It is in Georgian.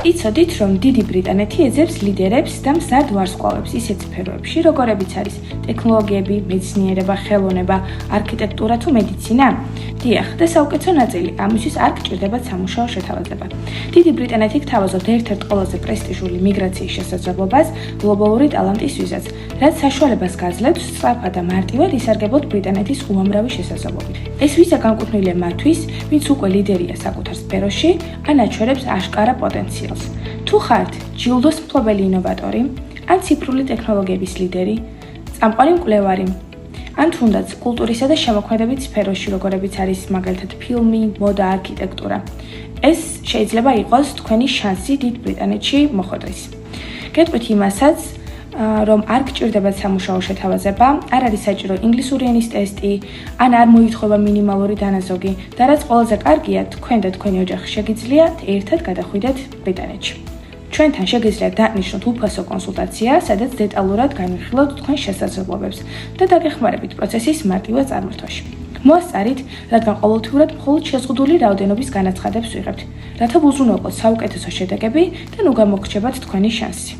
იცოდით, რომ დიდი ბრიტანეთი ეძებს ლიდერებს და მზარდ ვარსკვლავებს ისეთ სფეროებში, როგორებიც არის ტექნოლოგიები, მეცნიერება, ხელოვნება, არქიტექტურა თუ მედიცინა? დიახ, და საუკეთესო ნაწილი, ამისთვის არ გჭირდებათ სამუშაო შეთავაზება. დიდი ბრიტანეთი გთავაზობთ ერთ-ერთ ყველაზე პრესტიჟული მიგრაციის შესაძლებლობას გლობალური ტალანტის ვიზაც, რაც საშუალებას გაძლევთ სწრაფად და მარტივად ისარგებლოთ ბრიტანეთის უამრავი შესაძლებლობით. ეს ვიზა განკუთვნილია მათთვის, ვინც უკვე ლიდერია საკუთარ სფეროში, ან აჩვენებს აშკარა პოტენციალს. თუ ხართ ჯილდოს მფლობელი ინოვატორი, ან ციფრული ტექნოლოგიების ლიდერი, წამყვანი მკვლევარი, ან თუნდაც კულტურისა და შემოქმედებით სფეროში, როგორებიც არის მაგალითად ფილმი, მოდა, არქიტექტურა. ეს შეიძლება იყოს თქვენი შანსი დიდ ბრიტანეთში მოხვედრის. გეტყვით იმასაც, რომ არ გჭირდებათ სამუშაო შეთავაზება, არ არის საჭირო ინგლისური ენის ტესტი, ან არ მოითხოვა მინიმალური დანაზოგი და რაც ყველაზე კარგია, თქვენ და თქვენი ოჯახი შეგიძლიათ ერთად გადახვიდეთ ბრიტანეთში. ჩვენთან შეგიძლიათ დანიშნოთ უფასო კონსულტაცია, სადაც დეტალურად განვიხილოთ თქვენ შესაძლებლობებს და დაგეხმარებით პროცესის მარტივად წარმართვაში. მოასწარით, რადგან ყოველთვიურად მხოლოდ შეზღუდული რაოდენობის განაცხადებს ვიღებთ, რათა უზრუნველყოთ საუკეთესო შედეგები და ნუ გამოგრჩებათ თქვენი შანსი.